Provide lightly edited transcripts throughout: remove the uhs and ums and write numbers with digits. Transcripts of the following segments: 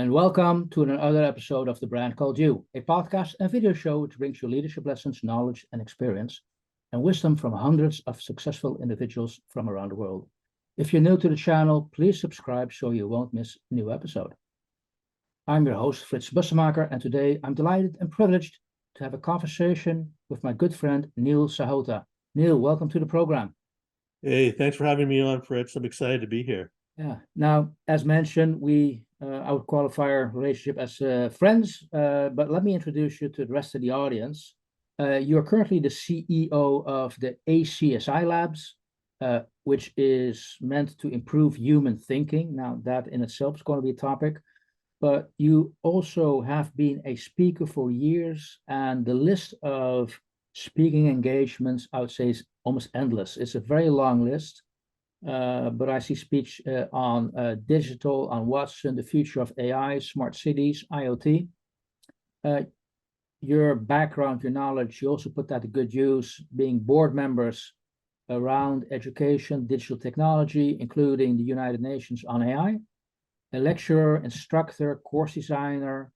and welcome to another episode of The Brand Called You, a podcast and video show which brings you leadership lessons, knowledge, and experience, and wisdom from hundreds of successful individuals from around the world. If you're new to the channel, please subscribe so you won't miss a new episode. I'm your host, Frits Bussemaker, and today I'm delighted and privileged to have a conversation with my good friend, Neil Sahota. Neil, welcome to the program. Hey, thanks for having me on, Fritz. I'm excited to be here. Yeah. Now, as mentioned, I would qualify our relationship as friends, but let me introduce you to the rest of the audience. You're currently the CEO of the ACSI Labs, which is meant to improve human thinking. Now, that in itself is going to be a topic, but you also have been a speaker for years, and the list of speaking engagements, I would say, is almost endless. It's a very long list. But I see speech on digital, on what's in the future of AI, smart cities, IoT. Your background, your knowledge, you also put that to good use, being board members around education, digital technology, including the United Nations on AI, a lecturer, instructor, course designer,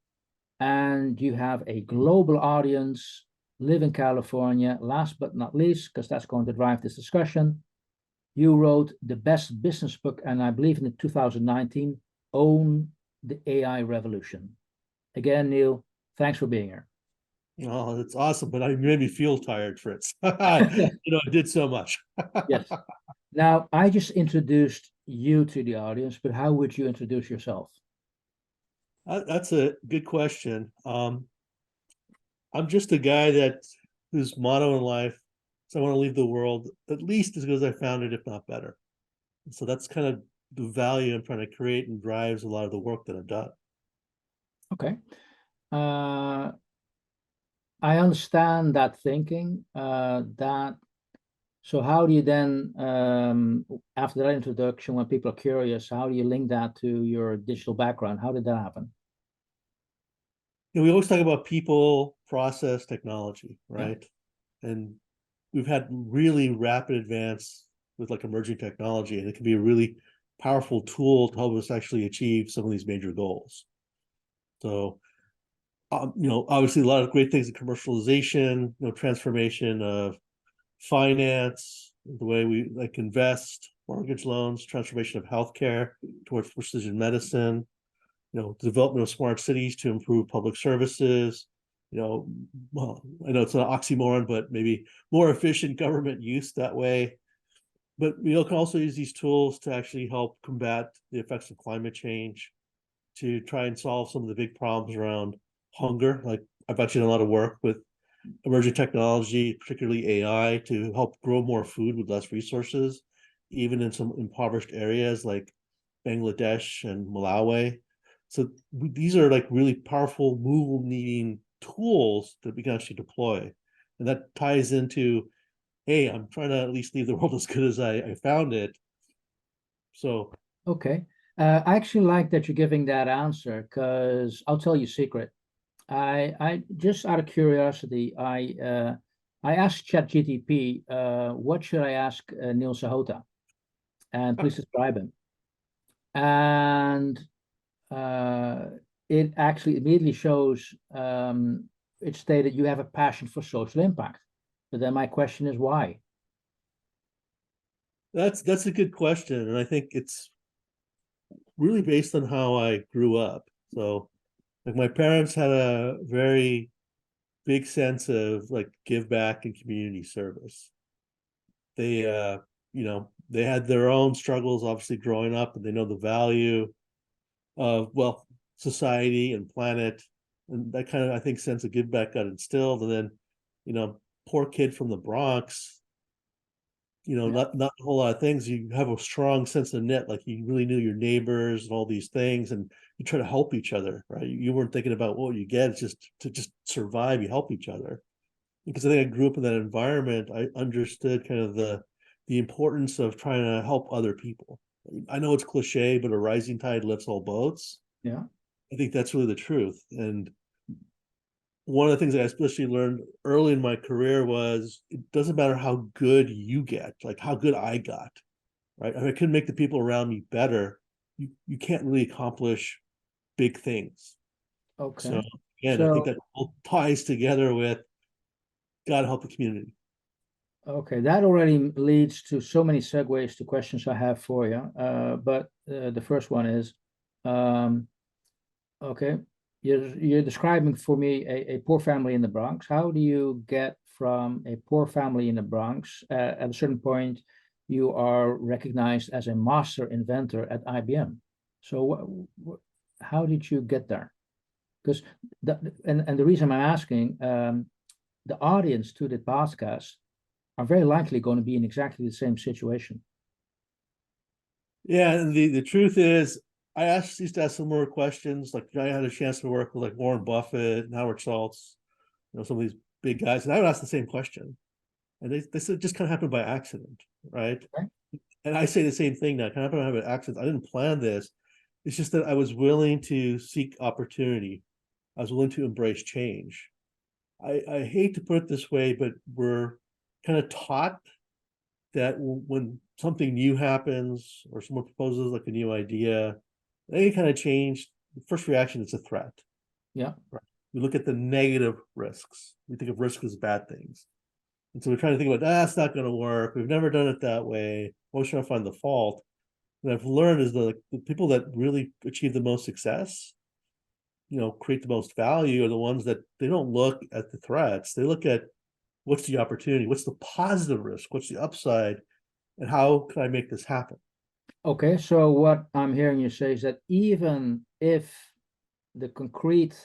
and you have a global audience, live in California. Last but not least, because that's going to drive this discussion, you wrote the best business book, and I believe in 2019, Own the AI Revolution. Again, Neil, thanks for being here. Oh, that's awesome, but you made me feel tired, Fritz. I did so much. Yes. Now, I just introduced you to the audience, but how would you introduce yourself? That's a good question. I'm just a guy whose motto in life is I want to leave the world at least as good as I found it, if not better. And so that's kind of the value I'm trying to create and drives a lot of the work that I've done. Okay. I understand that thinking. So how do you then, after that introduction, when people are curious, how do you link that to your digital background? How did that happen? We always talk about people, process, technology, right? Yeah. And we've had really rapid advance with like emerging technology, and it can be a really powerful tool to help us actually achieve some of these major goals. So, obviously a lot of great things in commercialization, transformation of finance, the way we like invest, mortgage loans, transformation of healthcare towards precision medicine, development of smart cities to improve public services, well, I know it's an oxymoron, but maybe more efficient government use that way. But we can also use these tools to actually help combat the effects of climate change, to try and solve some of the big problems around hunger. Like I've actually done a lot of work with emerging technology, particularly AI, to help grow more food with less resources, even in some impoverished areas like Bangladesh and Malawi. So these are like really powerful, move-needing tools that we can actually deploy. And that ties into, hey, I'm trying to at least leave the world as good as I found it. So. Okay. I actually like that you're giving that answer, because I'll tell you a secret. I just out of curiosity, I asked ChatGPT, what should I ask Neil Sahota? And please describe him. And it actually immediately shows, it stated you have a passion for social impact. But then my question is why? That's a good question. And I think it's really based on how I grew up. So like my parents had a very big sense of like give back and community service. They they had their own struggles obviously growing up, and they know the value of society and planet, and that kind of, I think, sense of give back got instilled. And then poor kid from the Bronx, not a whole lot of things. You have a strong sense of net, like you really knew your neighbors and all these things, and you try to help each other, right? You weren't thinking about what you get. It's just to just survive. You help each other. Because I think I grew up in that environment, I understood kind of the importance of trying to help other people. I know it's cliche, but a rising tide lifts all boats. Yeah. I think that's really the truth. And one of the things that I especially learned early in my career was it doesn't matter how good you get, like how good I got, right? If I couldn't make the people around me better, you can't really accomplish big things. Okay. So again, I think So, that all ties together with gotta help the community. okay, that already leads to so many segues to questions I have for you. But the first one is, um, okay, you're describing for me a poor family in the Bronx. How do you get from a poor family in the Bronx? At a certain point, you are recognized as a master inventor at IBM. So how did you get there? Because and the reason I'm asking, the audience to the podcast are very likely going to be in exactly the same situation. Yeah, and the truth is, used to ask similar questions. Like I had a chance to work with like Warren Buffett and Howard Schultz, some of these big guys, and I would ask the same question, and they said it just kind of happened by accident, right? Okay. And I say the same thing now. Kind of happened by accident. I didn't plan this. It's just that I was willing to seek opportunity. I was willing to embrace change. I hate to put it this way, but we're kind of taught that when something new happens or someone proposes like a new idea, any kind of change, the first reaction is a threat. Yeah. We look at the negative risks. We think of risk as bad things. And so we're trying to think about, it's not going to work. We've never done it that way. Always trying to find the fault. What I've learned is the people that really achieve the most success, create the most value are the ones that they don't look at the threats. They look at what's the opportunity, what's the positive risk, what's the upside, and how can I make this happen? Okay, so what I'm hearing you say is that even if the concrete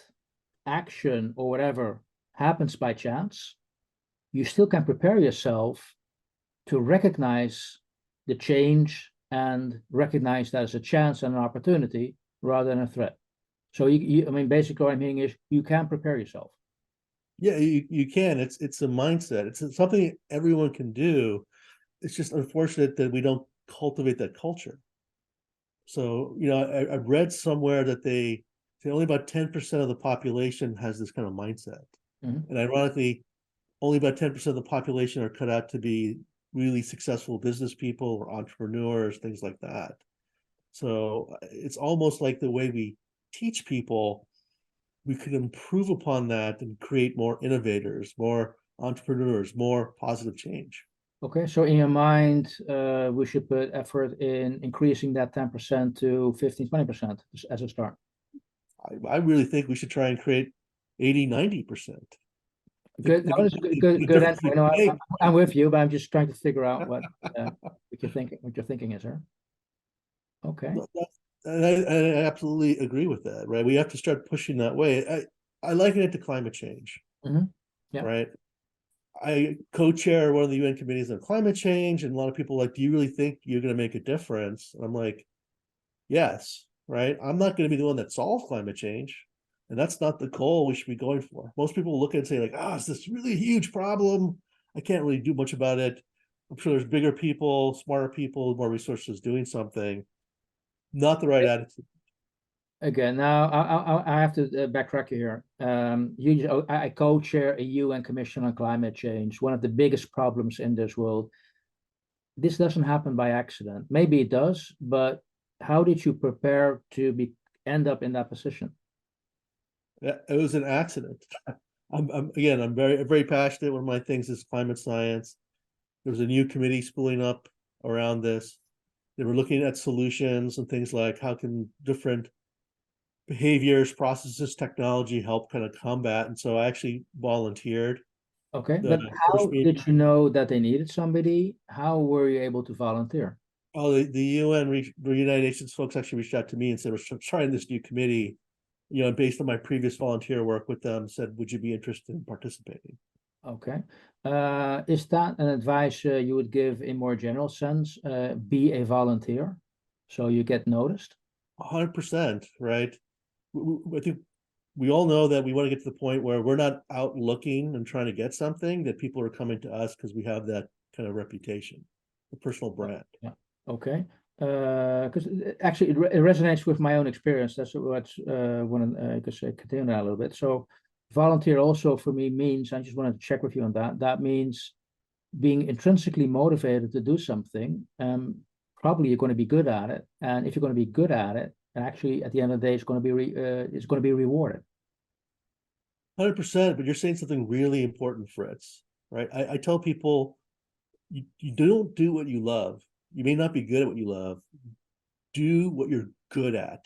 action or whatever happens by chance, you still can prepare yourself to recognize the change and recognize that as a chance and an opportunity rather than a threat. So I mean, basically what I'm hearing is you can prepare yourself. Yeah, you can. It's a mindset. It's something everyone can do. It's just unfortunate that we don't cultivate that culture. So, I've read somewhere that they say only about 10% of the population has this kind of mindset. Mhm. And ironically, only about 10% of the population are cut out to be really successful business people or entrepreneurs, things like that. So it's almost like the way we teach people, we could improve upon that and create more innovators, more entrepreneurs, more positive change. Okay, so in your mind, we should put effort in increasing that 10% to 15, 20% as a start. I really think we should try and create 80, 90%. Good, Think no, of it's good, the good difference answer. we You know, can make. I'm with you, but I'm just trying to figure out what you're thinking is, sir. Okay. And I absolutely agree with that, right? We have to start pushing that way. I liken it to climate change, Hmm. Yeah. right? I co-chair one of the UN committees on climate change, and a lot of people are like, do you really think you're going to make a difference? And I'm like, yes, right? I'm not going to be the one that solves climate change. And that's not the goal we should be going for. Most people look at it and say, like, it's this really huge problem. I can't really do much about it. I'm sure there's bigger people, smarter people, more resources doing something. Not the right attitude. Again, now I have to backtrack you here. I co-chair a UN Commission on Climate Change. One of the biggest problems in this world. This doesn't happen by accident. Maybe it does, but how did you prepare to end up in that position? It was an accident. I'm very passionate. One of my things is climate science. There was a new committee spooling up around this. They were looking at solutions and things like how can different behaviors, processes, technology help kind of combat. And so I actually volunteered. Okay, The but first how meeting, did you know that they needed somebody? How were you able to volunteer? the UN, the United Nations folks actually reached out to me and said, we're trying this new committee, based on my previous volunteer work with them, said, would you be interested in participating? Okay. Is that an advice you would give in more general sense? Be a volunteer so you get noticed? 100%, right? I think we all know that we want to get to the point where we're not out looking and trying to get something, that people are coming to us because we have that kind of reputation, the personal brand. Yeah. Okay. Because actually it resonates with my own experience. That's what want to continue that a little bit. So volunteer also for me means, I just wanted to check with you on that. That means being intrinsically motivated to do something. Probably you're going to be good at it. And if you're going to be good at it, and actually at the end of the day, it's going to be rewarded. 100%, but you're saying something really important, Fritz, right? I tell people, you don't do what you love. You may not be good at what you love. Do what you're good at,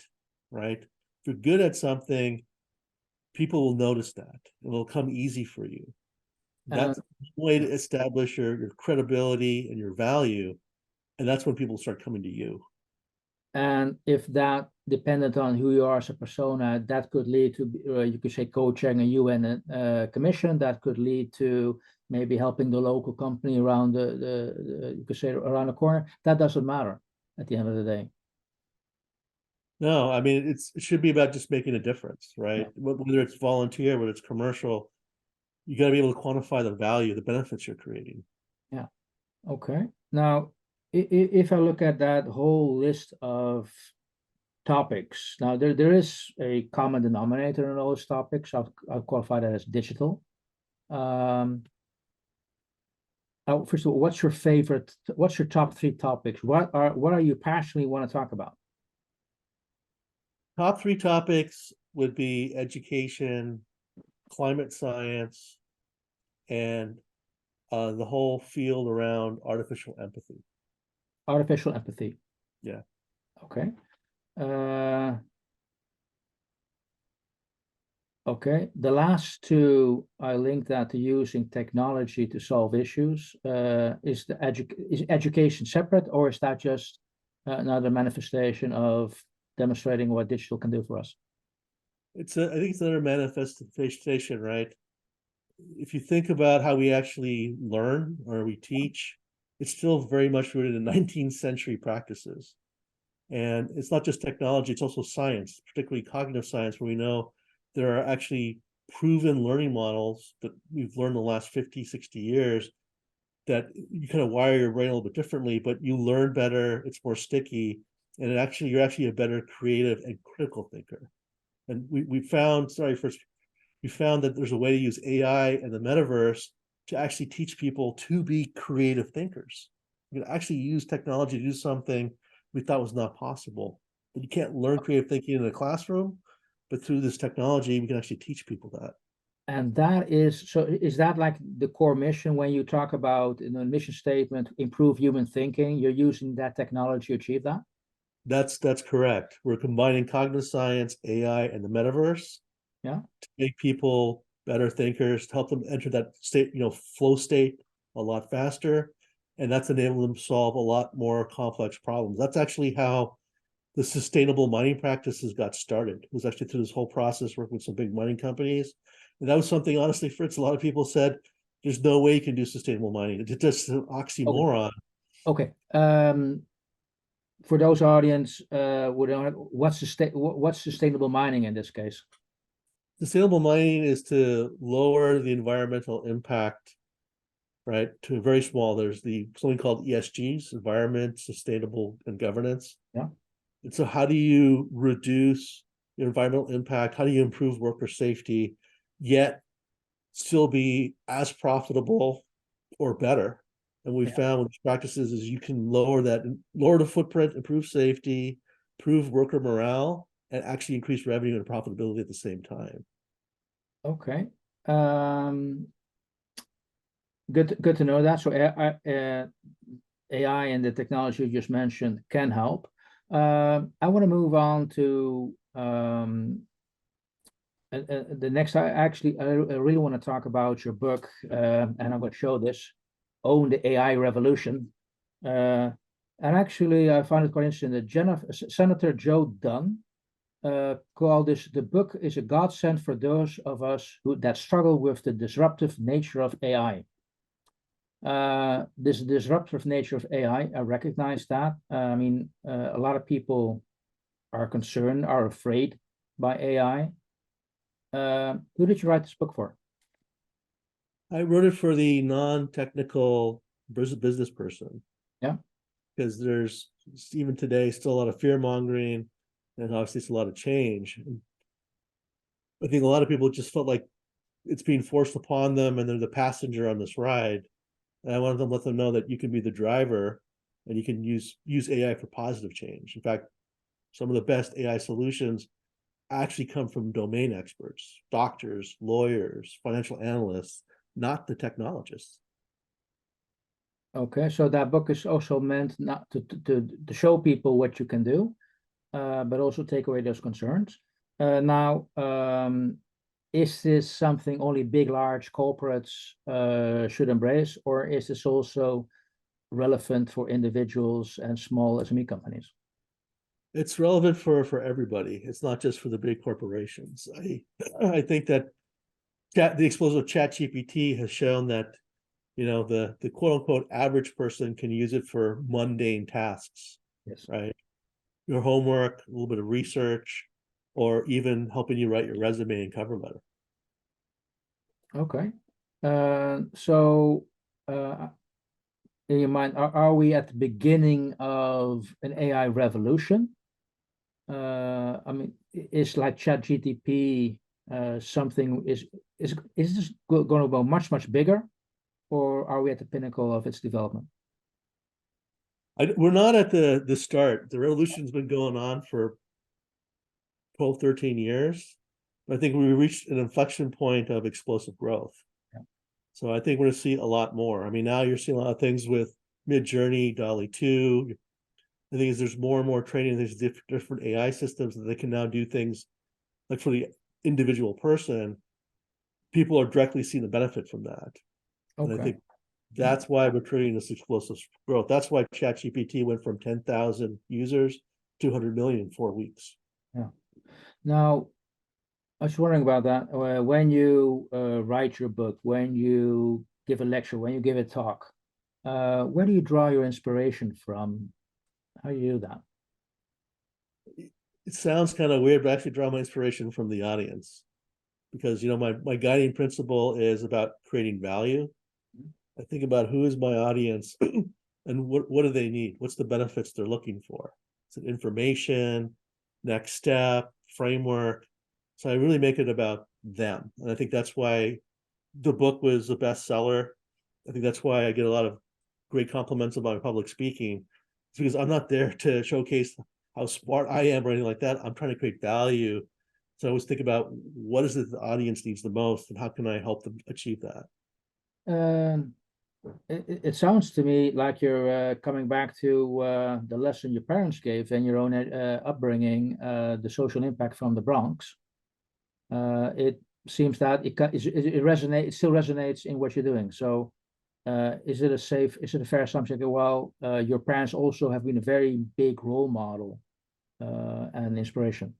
right? If you're good at something, people will notice that. It'll come easy for you. And That's one way to establish your credibility and your value. And that's when people start coming to you. And if that depended on who you are as a persona, that could lead to, you could say, coaching a UN commission. That could lead to maybe helping the local company around you could say around the corner. That doesn't matter at the end of the day. No, I mean, it should be about just making a difference, right? Yeah. Whether it's volunteer, whether it's commercial, you got to be able to quantify the value, the benefits you're creating. Yeah. Okay. Now, if I look at that whole list of topics, now there is a common denominator in those topics. I'll qualify that as digital. First of all, what's your top 3 topics? What are you passionately want to talk about? Top 3 topics would be education, climate science, and the whole field around artificial empathy. Artificial empathy. Yeah. Okay. Okay. The last 2, I link that to using technology to solve issues. Is education separate, or is that just another manifestation of demonstrating what digital can do for us? I think it's another manifestation, right? If you think about how we actually learn or we teach, it's still very much rooted in 19th century practices. And it's not just technology, it's also science, particularly cognitive science, where we know there are actually proven learning models that we've learned the last 50, 60 years that you kind of wire your brain a little bit differently, but you learn better, it's more sticky, and you're actually a better creative and critical thinker. And we found that there's a way to use AI and the metaverse to actually teach people to be creative thinkers. You can actually use technology to do something we thought was not possible. But you can't learn creative thinking in a classroom, but through this technology, we can actually teach people that. And is that like the core mission when you talk about in the mission statement, improve human thinking? You're using that technology to achieve that? That's correct. We're combining cognitive science, AI, and the metaverse. Yeah. To make people better thinkers, to help them enter that state, flow state a lot faster. And that's enabled them to solve a lot more complex problems. That's actually how the sustainable mining practices got started. It was actually through this whole process working with some big mining companies. And that was something, honestly, Fritz, a lot of people said, there's no way you can do sustainable mining. It's just an oxymoron. Okay. For those audience, what's sustainable mining in this case? Sustainable mining is to lower the environmental impact, right, to a very small. There's something called ESGs, environment, sustainable, and governance. Yeah. And so how do you reduce your environmental impact? How do you improve worker safety, yet still be as profitable or better? And we found with these practices is you can lower the footprint, improve safety, improve worker morale, and actually increase revenue and profitability at the same time. Okay. Good to know that. So AI and the technology you just mentioned can help. I want to move on to the next. I really want to talk about your book, and I'm going to show this, Own the AI Revolution. And actually, I found it quite interesting that Senator Joe Dunn called this, the book is a godsend for those of us that struggle with the disruptive nature of AI. This disruptive nature of AI, I recognize that. I mean, a lot of people are concerned, are afraid by AI. Who did you write this book for? I wrote it for the non-technical business person. Yeah. Because there's, even today, still a lot of fear mongering, and obviously it's a lot of change. I think a lot of people just felt like it's being forced upon them and they're the passenger on this ride. And I wanted to let them know that you can be the driver and you can use AI for positive change. In fact, Some of the best AI solutions actually come from domain experts, doctors, lawyers, financial analysts, not the technologists. Okay, so that book is also meant not to show people what you can do, but also take away those concerns. Now, is this something only big, large corporates should embrace, or is this also relevant for individuals and small SME companies? It's relevant for everybody. It's not just for the big corporations. I think that the explosion of ChatGPT has shown that the quote unquote average person can use it for mundane tasks. Yes. Right? Your homework, a little bit of research, or even helping you write your resume and cover letter. Okay. So in your mind, are we at the beginning of an AI revolution? I mean, is like ChatGPT something is this going to go much bigger, or are we at the pinnacle of its development? We're not at the start. The revolution's been going on for 12, 13 years. I think we reached an inflection point of explosive growth. Yeah. So I think we're going to see a lot more. I mean, now you're seeing a lot of things with Midjourney, DALL-E 2. I think there's more and more training. There's different AI systems that they can now do things like for the individual person. People are directly seeing the benefit from that. Okay. And I think that's why we're creating this explosive growth. That's why ChatGPT went from 10,000 users to 200 million in 4 weeks. Yeah. Now, I was wondering about that. When you write your book, when you give a lecture, when you give a talk, where do you draw your inspiration from? How do you do that? It sounds kind of weird, but I actually draw my inspiration from the audience because my guiding principle is about creating value. I think about who is my audience and what do they need? What's the benefits they're looking for? Is it information, next step, framework? So I really make it about them. And I think that's why the book was a bestseller. I think that's why I get a lot of great compliments about my public speaking. It's because I'm not there to showcase how smart I am or anything like that. I'm trying to create value. So I always think about what is it the audience needs the most and how can I help them achieve that? It sounds to me like you're coming back to the lesson your parents gave and your own upbringing, the social impact from the Bronx. It seems that it resonates, it still resonates in what you're doing. So, is it a fair assumption that, well, your parents also have been a very big role model and inspiration?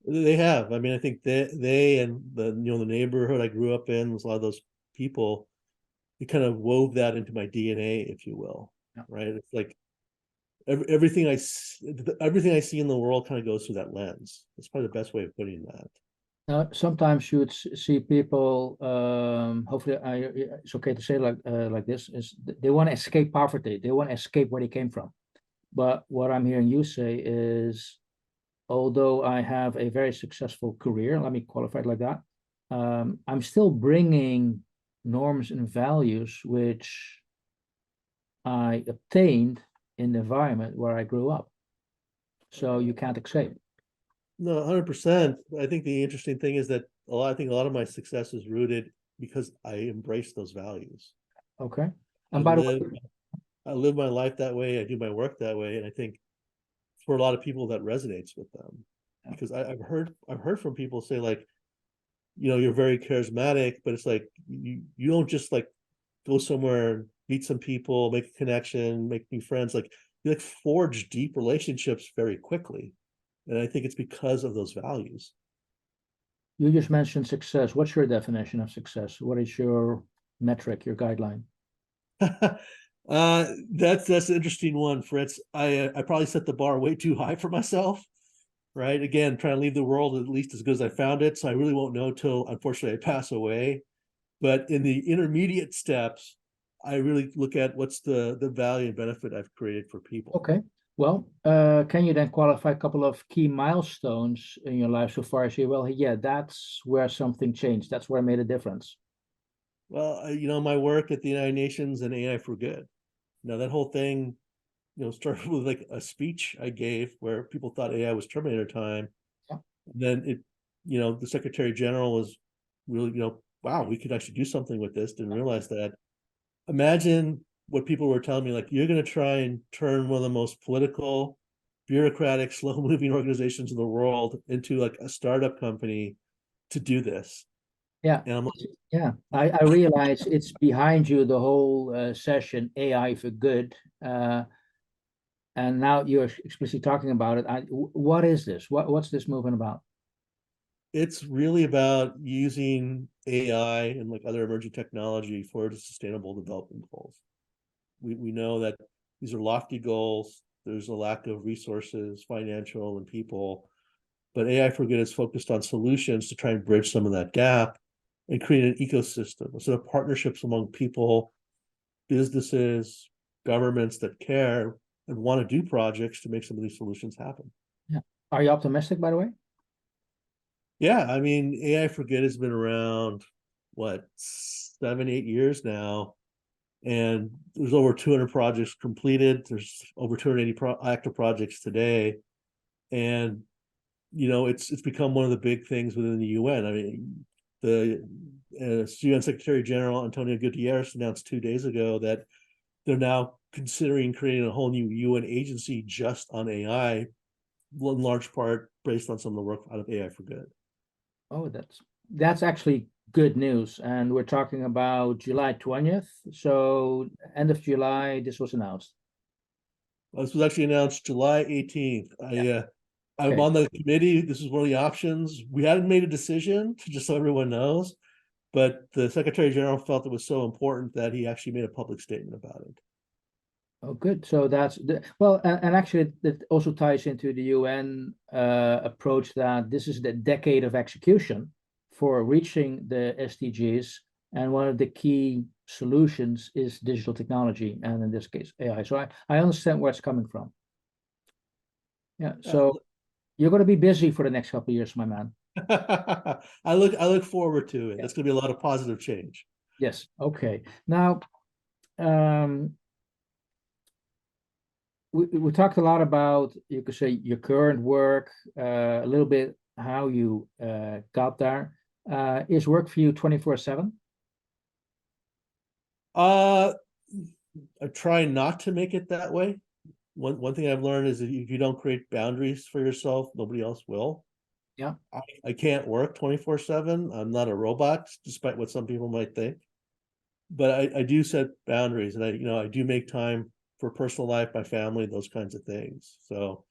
They have. I mean, I think they and the neighborhood I grew up in was a lot of those people. It kind of wove that into my DNA, if you will. Yeah. Right? It's like everything I see in the world kind of goes through that lens. That's probably the best way of putting that. Sometimes you would see people. Hopefully, it's okay to say like this: is they want to escape poverty. They want to escape where they came from. But what I'm hearing you say is, although I have a very successful career, let me qualify it like that, I'm still bringing norms and values which I obtained in the environment where I grew up. So you can't escape. No, 100%. I think the interesting thing is that I think a lot of my success is rooted because I embrace those values. Okay. I And by the way, live my life that way. I do my work that way, and I think for a lot of people that resonates with them because I've heard from people say like, you're very charismatic, but it's like you don't just like go somewhere, meet some people, make a connection, make new friends. Like you like forge deep relationships very quickly. And I think it's because of those values. you just mentioned success. What's your definition of success? What is your metric, your guideline? That's an interesting one, Fritz. I probably set the bar way too high for myself. Right. Again, trying to leave the world at least as good as I found it. So I really won't know till unfortunately I pass away. But in the intermediate steps, I really look at what's the value and benefit I've created for people. Okay. Well, can you then qualify a couple of key milestones in your life so far as you, well, yeah, that's where something changed. That's where I made a difference. Well, my work at the United Nations and AI for Good. That whole thing started with like a speech I gave where people thought AI was Terminator time. Yeah. And then the Secretary General was really, wow, we could actually do something with this. Didn't realize that. Imagine what people were telling me, like, you're going to try and turn one of the most political, bureaucratic, slow-moving organizations in the world into like a startup company to do this. Yeah, And I'm like, yeah. I realize it's behind you the whole session, AI for good. And now you're explicitly talking about it. What is this? What's this movement about? it's really about using AI and like other emerging technology for the sustainable development goals. We know that these are lofty goals. There's a lack of resources, financial and people, but AI for Good is focused on solutions to try and bridge some of that gap and create an ecosystem, a sort of partnerships among people, businesses, governments that care and want to do projects to make some of these solutions happen. Yeah. Are you optimistic, by the way? Yeah, I mean, AI for Good has been around, what, 7, 8 years now, and there's over 200 projects completed. There's over 280 active projects today, and it's become one of the big things within the UN. I mean, the UN Secretary General Antonio Guterres announced 2 days ago that they're now considering creating a whole new UN agency just on AI, in large part based on some of the work out of AI for Good. Oh, that's actually good news. And we're talking about July 20th. So end of July, this was announced. This was actually announced July 18th. Yeah. I'm Okay. on the committee. This is one of the options. We hadn't made a decision, just so everyone knows, but the Secretary General felt it was so important that he actually made a public statement about it. Oh, good. So that's well, and actually it also ties into the UN approach that this is the decade of execution for reaching the SDGs, and one of the key solutions is digital technology, and in this case AI. So I understand where it's coming from. Yeah. Uh, So you're going to be busy for the next couple of years, my man. I look forward to it. Yeah. That's going to be a lot of positive change. Yes. Okay. Now, um, we talked a lot about, you could say, your current work, a little bit how you got there. Is work for you 24/7? Uh, I try not to make it that way. One thing I've learned is that if you don't create boundaries for yourself, nobody else will. Yeah. I can't work 24/7. I'm not a robot, despite what some people might think. But I do set boundaries, and I do make time for personal life, my family, those kinds of things. So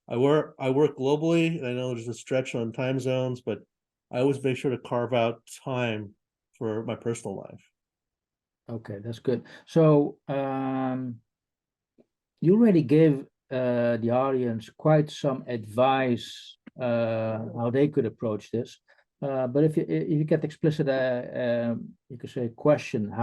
I work globally, and I know there's a stretch on time zones, but I always make sure to carve out time for my personal life. Okay, that's good. So you already gave the audience quite some advice how they could approach this. But if you get explicit, you could say question,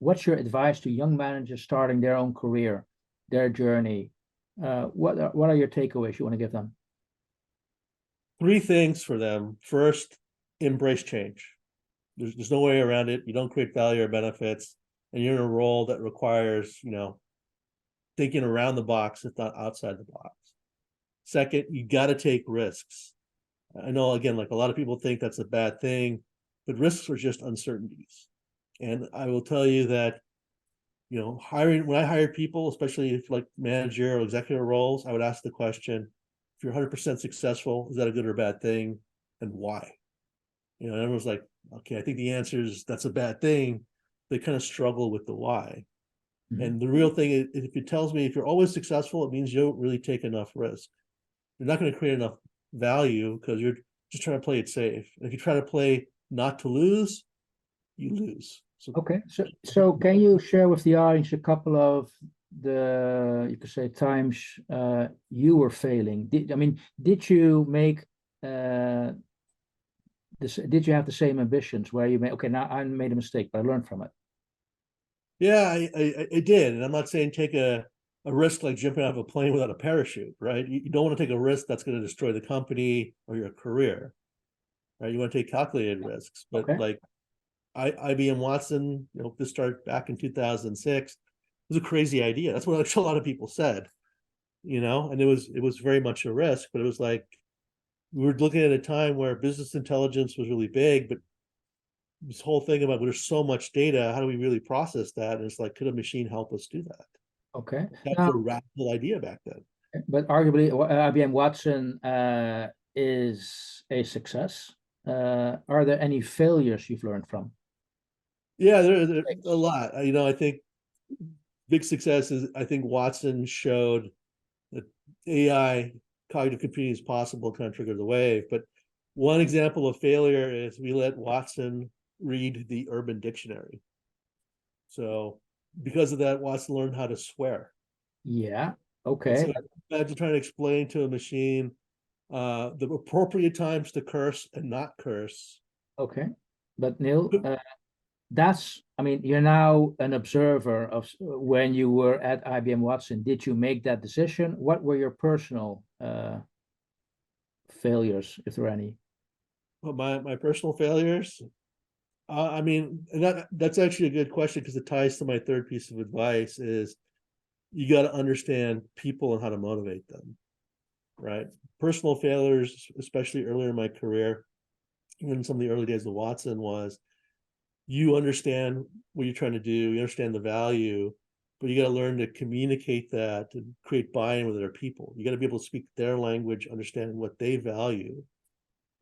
what's your advice to young managers starting their own career, their journey? What are your takeaways you want to give them? 3 things for them. First, embrace change. There's no way around it. You don't create value or benefits, and you're in a role that requires, thinking around the box, if not outside the box. Second, you got to take risks. I know, again, like a lot of people think that's a bad thing, but risks are just uncertainties. And I will tell you that, hiring, when I hire people, especially if like manager or executive roles, I would ask the question, if you're 100% successful, is that a good or bad thing? And why? And everyone's like, okay, I think the answer is that's a bad thing. They kind of struggle with the why. Mhm. And the real thing is, if it tells me if you're always successful, it means you don't really take enough risk. You're not going to create enough value because you're just trying to play it safe. And if you try to play not to lose, you lose. So Okay, so can you share with the audience a couple of you could say times you were failing? Did you make this? Did you have the same ambitions where you made, okay, now I made a mistake, but I learned from it. yeah, I did. And I'm not saying take a risk like jumping out of a plane without a parachute, right? You don't want to take a risk that's going to destroy the company or your career, right? You want to take calculated risks. But Okay. like IBM Watson, this started back in 2006. was a crazy idea. That's what a lot of people said, and it was very much a risk, but it was like, we were looking at a time where business intelligence was really big, but this whole thing about there's so much data, how do we really process that? And it's like, could a machine help us do that? Okay. That Now, was a radical idea back then. but arguably, IBM Watson is a success. Are there any failures you've learned from? Yeah, there a lot. I think big success is, I think Watson showed that AI, cognitive computing, is possible, kind of trigger the wave. But one example of failure is we let Watson read the Urban Dictionary. So because of that, Watson learned how to swear. Yeah. And Okay. so imagine trying to explain to a machine the appropriate times to curse and not curse. Okay. But Neil, I mean, you're now an observer of when you were at IBM Watson. Did you make that decision? What were your personal failures, if there are any? Well, my personal failures. I mean, and that's actually a good question, because it ties to my third piece of advice: is you got to understand people and how to motivate them, right? Personal failures, especially earlier in my career, even in some of the early days of Watson, was you understand what you're trying to do, you understand the value, but you got to learn to communicate that and create buy-in with other people. You got to be able to speak their language, understand what they value.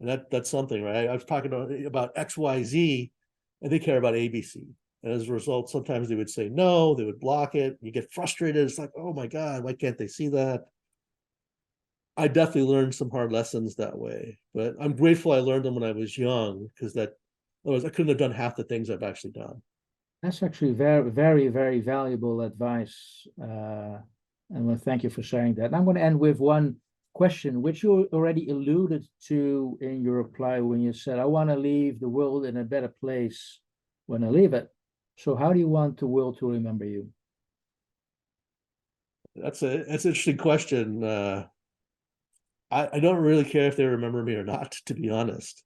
And that's something, right? I was talking about XYZ, and they care about ABC. And as a result, sometimes they would say no, they would block it. You get frustrated. It's like, oh my God, why can't they see that? I definitely learned some hard lessons that way, but I'm grateful I learned them when I was young, because otherwise I couldn't have done half the things I've actually done. That's actually very, very, very valuable advice. And well, thank you for sharing that. And I'm going to end with one question, which you already alluded to in your reply when you said, I want to leave the world in a better place when I leave it. So how do you want the world to remember you? That's an interesting question. I don't really care if they remember me or not, to be honest.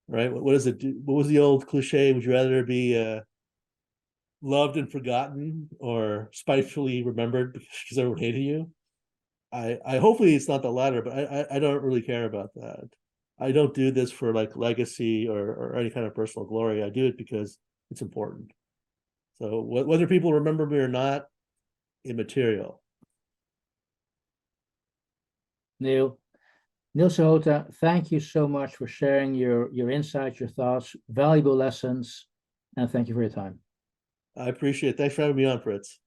Right? What is it? What was the old cliche? Would you rather be loved and forgotten, or spitefully remembered because everyone hated you? I hopefully it's not the latter, but I don't really care about that. I don't do this for like legacy or any kind of personal glory. I do it because it's important. So whether people remember me or not, immaterial. Neil. Neil Sahota, thank you so much for sharing your insights, your thoughts, valuable lessons, and thank you for your time. I appreciate it. Thanks for having me on, Fritz.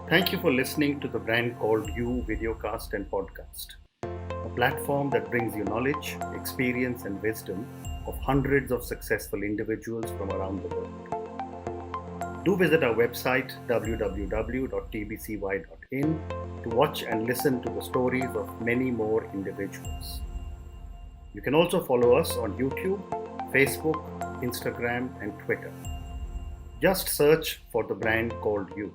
Thank you for listening to the Brand Called You videocast and podcast, a platform that brings you knowledge, experience, and wisdom of hundreds of successful individuals from around the world. Do visit our website www.tbcy.in to watch and listen to the stories of many more individuals. You can also follow us on YouTube, Facebook, Instagram, and Twitter. Just search for the Brand Called You.